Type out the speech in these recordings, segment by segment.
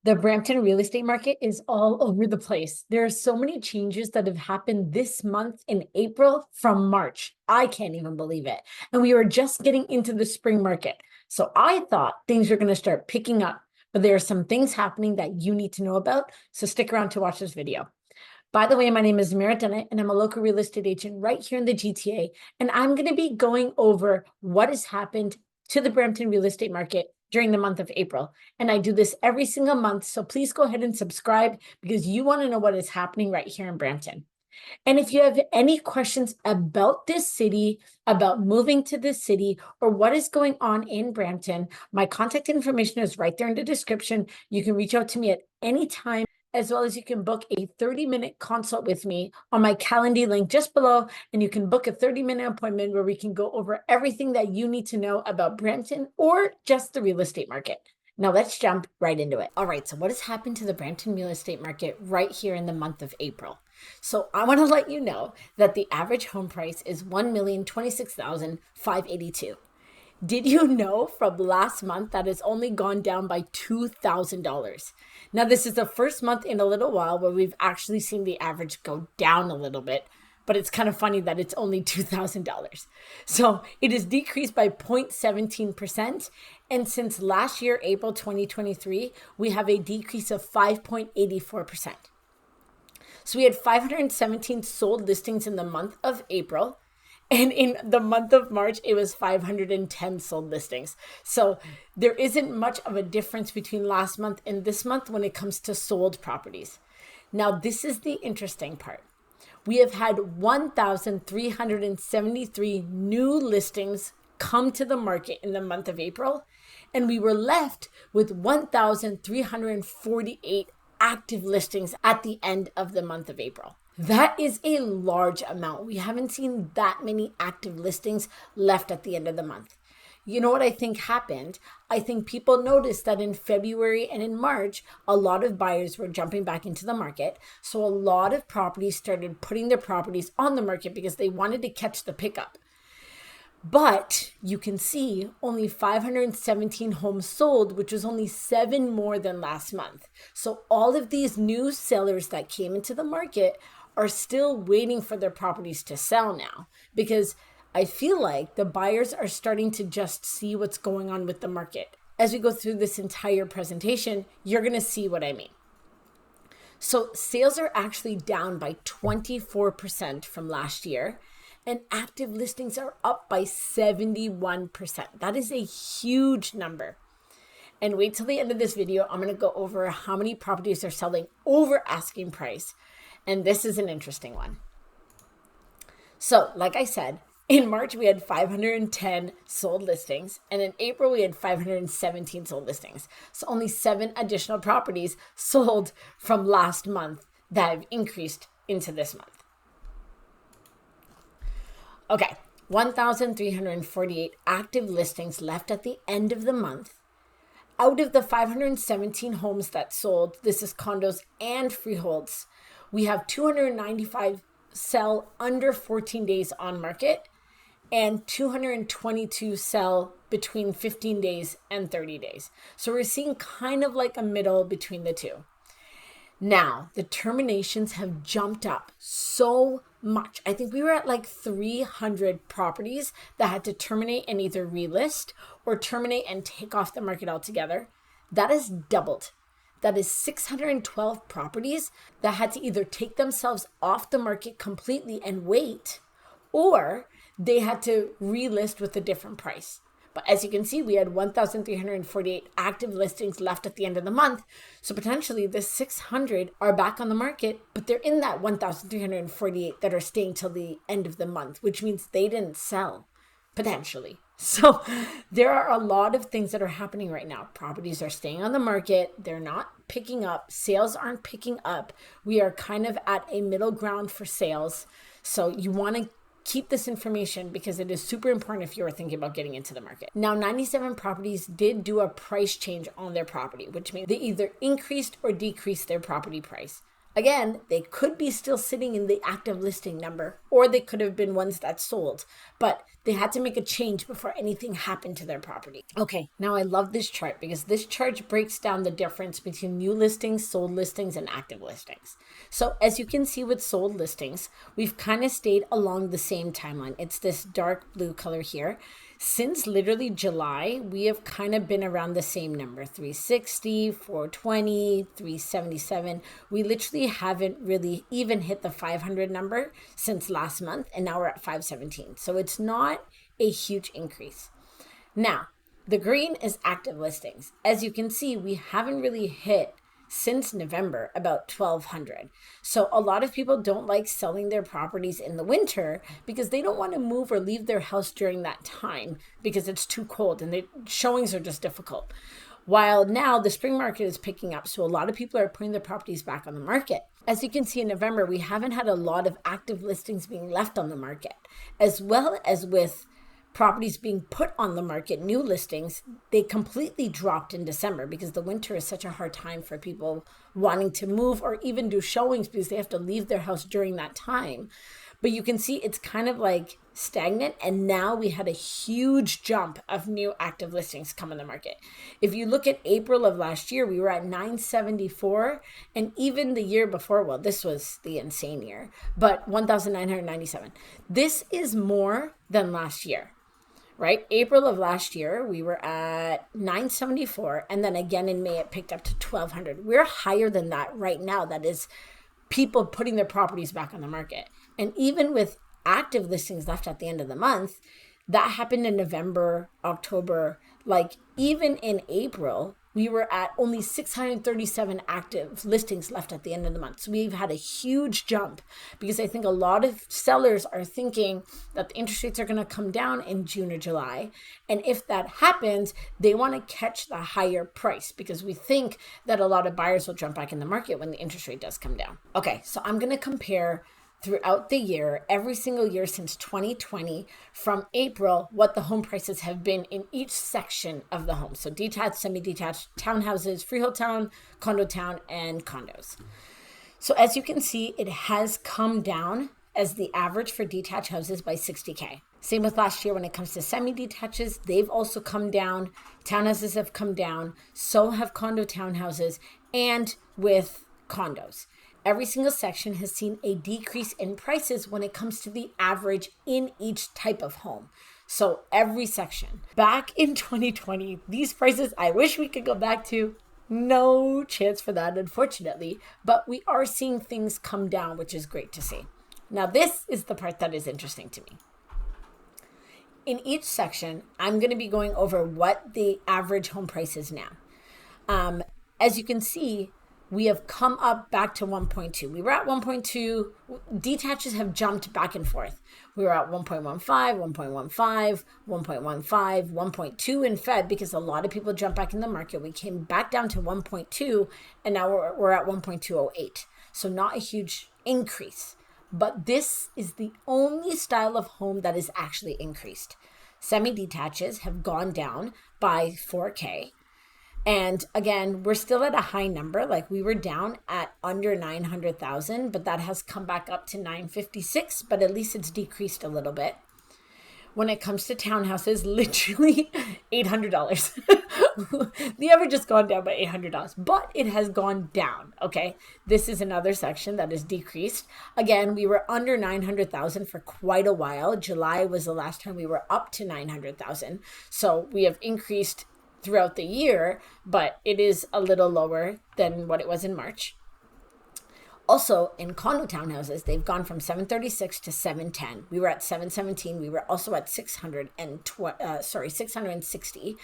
The Brampton real estate market is all over the place. There are so many changes that have happened this month in April from March. I can't even believe it. And we were just getting into the spring market. So I thought things were going to start picking up, but there are some things happening that you need to know about. So stick around to watch this video. By the way, my name is Zamira Dunnet, and I'm a local real estate agent right here in the GTA. And I'm going to be going over what has happened to the Brampton real estate market during the month of April. And I do this every single month. So please go ahead and subscribe because you want to know what is happening right here in Brampton. And if you have any questions about this city, about moving to this city, or what is going on in Brampton, my contact information is right there in the description. You can reach out to me at any time, as well as you can book a 30-minute consult with me on my Calendly link just below. And you can book a 30-minute appointment where we can go over everything that you need to know about Brampton or just the real estate market. Now let's jump right into it. All right, so what has happened to the Brampton real estate market right here in the month of April? So I want to let you know that the average home price is $1,026,582. Did you know from last month that it's only gone down by $2,000? Now, this is the first month in a little while where we've actually seen the average go down a little bit, but it's kind of funny that it's only $2,000. So it is decreased by 0.17%. And since last year, April 2023, we have a decrease of 5.84%. So we had 517 sold listings in the month of April. And in the month of March, it was 510 sold listings. So there isn't much of a difference between last month and this month when it comes to sold properties. Now, this is the interesting part. We have had 1,373 new listings come to the market in the month of April, and we were left with 1,348 active listings at the end of the month of April. That is a large amount. We haven't seen that many active listings left at the end of the month. You know what I think happened? I think people noticed that in February and in March, a lot of buyers were jumping back into the market. So a lot of properties started putting their properties on the market because they wanted to catch the pickup. But you can see only 517 homes sold, which was only 7 more than last month. So all of these new sellers that came into the market are still waiting for their properties to sell now, because I feel like the buyers are starting to just see what's going on with the market. As we go through this entire presentation, you're going to see what I mean. So sales are actually down by 24% from last year, and active listings are up by 71%. That is a huge number. And wait till the end of this video. I'm going to go over how many properties are selling over asking price. And this is an interesting one. So, like I said, in March, we had 510 sold listings. And in April, we had 517 sold listings. So only 7 additional properties sold from last month that have increased into this month. Okay, 1,348 active listings left at the end of the month. Out of the 517 homes that sold, this is condos and freeholds, we have 295 sell under 14 days on market and 222 sell between 15 days and 30 days. So we're seeing kind of like a middle between the two. Now, the terminations have jumped up so much. I think we were at like 300 properties that had to terminate and either relist or terminate and take off the market altogether. That has doubled. That is 612 properties that had to either take themselves off the market completely and wait, or they had to relist with a different price. But as you can see, we had 1,348 active listings left at the end of the month. So potentially the 600 are back on the market, but they're in that 1,348 that are staying till the end of the month, which means they didn't sell, potentially. So there are a lot of things that are happening right now. Properties are staying on the market. They're not picking up. Sales aren't picking up. We are kind of at a middle ground for sales. So you want to keep this information because it is super important if you're thinking about getting into the market. Now, 97 properties did do a price change on their property, which means they either increased or decreased their property price. Again, they could be still sitting in the active listing number, or they could have been ones that sold, but they had to make a change before anything happened to their property. Okay, now I love this chart because this chart breaks down the difference between new listings, sold listings, and active listings. So as you can see with sold listings, we've kind of stayed along the same timeline. It's this dark blue color here. Since literally July, we have kind of been around the same number, 360, 420, 377. We literally haven't really even hit the 500 number since last month, and now we're at 517. So it's not a huge increase. Now, the green is active listings. As you can see, we haven't really hit since November about 1,200. So a lot of people don't like selling their properties in the winter because they don't want to move or leave their house during that time because it's too cold and the showings are just difficult. While now the spring market is picking up, so a lot of people are putting their properties back on the market. As you can see in November, we haven't had a lot of active listings being left on the market, as well as with properties being put on the market, new listings, they completely dropped in December because the winter is such a hard time for people wanting to move or even do showings because they have to leave their house during that time. But you can see it's kind of like stagnant, and now we had a huge jump of new active listings come on the market. If you look at April of last year, we were at 974, and even the year before, well, this was the insane year, but 1,997. This is more than last year. Right? April of last year, we were at 974. And then again in May, it picked up to 1,200. We're higher than that right now. That is people putting their properties back on the market. And even with active listings left at the end of the month, that happened in November, October. Like even in April, we were at only 637 active listings left at the end of the month. So we've had a huge jump because I think a lot of sellers are thinking that the interest rates are going to come down in June or July. And if that happens, they want to catch the higher price because we think that a lot of buyers will jump back in the market when the interest rate does come down. Okay, so I'm going to compare throughout the year, every single year since 2020, from April, what the home prices have been in each section of the home. So detached, semi-detached, townhouses, freehold town, condo town, and condos. So as you can see, it has come down as the average for detached houses by 60K. Same with last year when it comes to semi-detaches, they've also come down. Townhouses have come down, so have condo townhouses, and with condos. Every single section has seen a decrease in prices when it comes to the average in each type of home. So every section. Back in 2020, these prices, I wish we could go back to. No chance for that, unfortunately. But we are seeing things come down, which is great to see. Now, this is the part that is interesting to me. In each section, I'm going to be going over what the average home price is now. As you can see, we have come up back to 1.2. We were at 1.2. Detaches have jumped back and forth. We were at 1.15, 1.15, 1.15, 1.2 in Feb because a lot of people jumped back in the market. We came back down to 1.2, and now we're at 1.208. So not a huge increase. But this is the only style of home that is actually increased. Semi-detaches have gone down by 4K. And again, we're still at a high number. Like we were down at under 900,000, but that has come back up to 956, but at least it's decreased a little bit. When it comes to townhouses, literally $800. The average has gone down by $800, but it has gone down. Okay. This is another section that is decreased. Again, we were under 900,000 for quite a while. July was the last time we were up to 900,000. So we have increased throughout the year, but it is a little lower than what it was in March. Also, in condo townhouses, they've gone from 736 to 710. We were at 717. We were also at 660,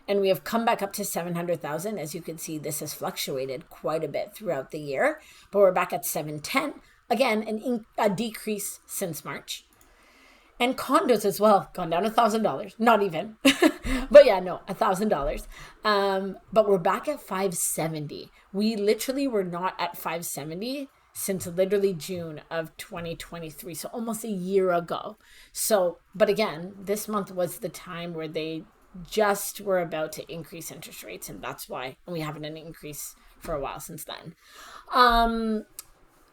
and we have come back up to 700,000. As you can see, this has fluctuated quite a bit throughout the year, but we're back at 710. Again, a decrease since March. And condos as well, gone down $1,000, not even, but yeah, no, $1,000. But we're back at 570. We literally were not at 570 since literally June of 2023. So almost a year ago. So, but again, this month was the time where they just were about to increase interest rates. And that's why we haven't had an increase for a while since then.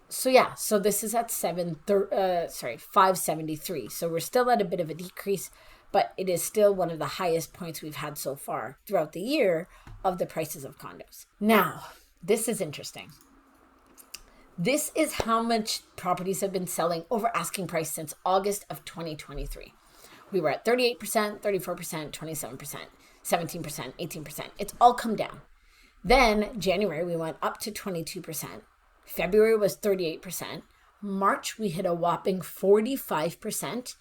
So yeah, so this is at 573. So we're still at a bit of a decrease, but it is still one of the highest points we've had so far throughout the year of the prices of condos. Now, this is interesting. This is how much properties have been selling over asking price since August of 2023. We were at 38%, 34%, 27%, 17%, 18%. It's all come down. Then January, we went up to 22%. February was 38%. March, we hit a whopping 45%.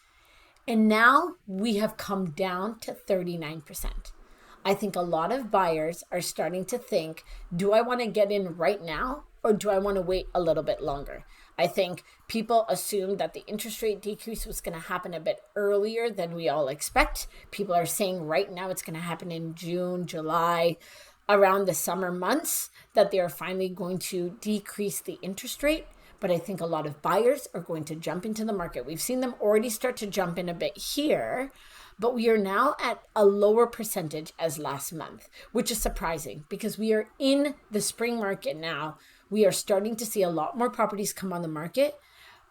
And now we have come down to 39%. I think a lot of buyers are starting to think, do I want to get in right now or do I want to wait a little bit longer? I think people assumed that the interest rate decrease was going to happen a bit earlier than we all expect. People are saying right now it's going to happen in June, July, around the summer months, that they are finally going to decrease the interest rate. But I think a lot of buyers are going to jump into the market. We've seen them already start to jump in a bit here, but we are now at a lower percentage as last month, which is surprising because we are in the spring market now. We are starting to see a lot more properties come on the market,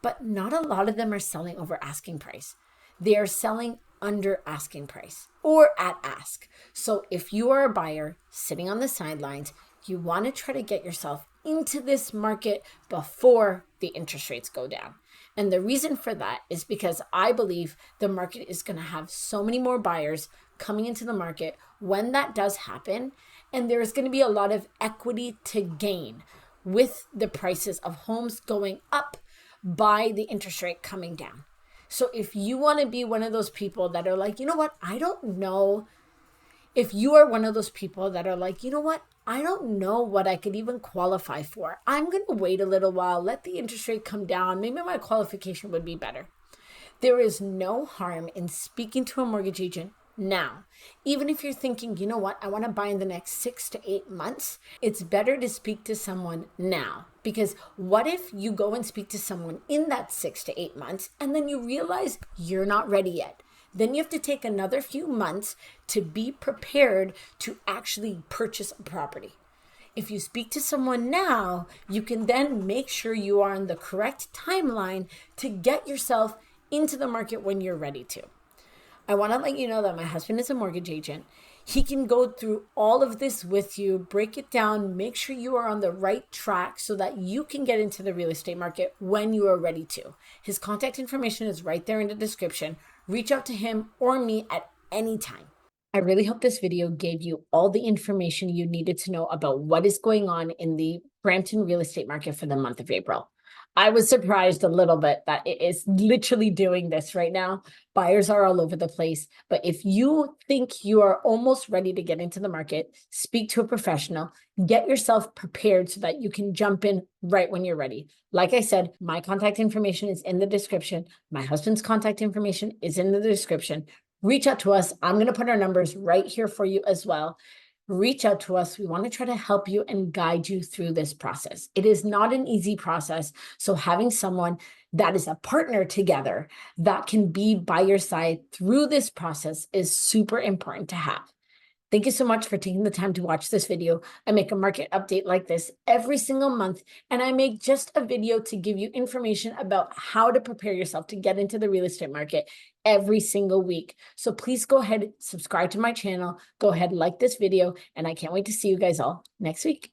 but not a lot of them are selling over asking price. They are selling under asking price or at ask. So if you are a buyer sitting on the sidelines, you want to try to get yourself into this market before the interest rates go down. And the reason for that is because I believe the market is going to have so many more buyers coming into the market when that does happen. And there's going to be a lot of equity to gain with the prices of homes going up by the interest rate coming down. So if you want to be one of those people that are like, you know what, I don't know. If you are one of those people that are like, you know what, I don't know what I could even qualify for. I'm going to wait a little while, let the interest rate come down. Maybe my qualification would be better. There is no harm in speaking to a mortgage agent now. Even if you're thinking, you know what, I want to buy in the next 6 to 8 months, it's better to speak to someone now. Because what if you go and speak to someone in that 6 to 8 months and then you realize you're not ready yet? Then you have to take another few months to be prepared to actually purchase a property. If you speak to someone now, you can then make sure you are on the correct timeline to get yourself into the market when you're ready to. I want to let you know that my husband is a mortgage agent. He can go through all of this with you, break it down, make sure you are on the right track so that you can get into the real estate market when you are ready to. His contact information is right there in the description. Reach out to him or me at any time. I really hope this video gave you all the information you needed to know about what is going on in the Brampton real estate market for the month of April. I was surprised a little bit that it is literally doing this right now. Buyers are all over the place. But if you think you are almost ready to get into the market, speak to a professional, get yourself prepared so that you can jump in right when you're ready. Like I said, my contact information is in the description. My husband's contact information is in the description. Reach out to us. I'm going to put our numbers right here for you as well. Reach out to us. We want to try to help you and guide you through this process. It is not an easy process. So having someone that is a partner together that can be by your side through this process is super important to have. Thank you so much for taking the time to watch this video. I make a market update like this every single month, and I make just a video to give you information about how to prepare yourself to get into the real estate market every single week. So please go ahead, subscribe to my channel, go ahead, like this video, and I can't wait to see you guys all next week.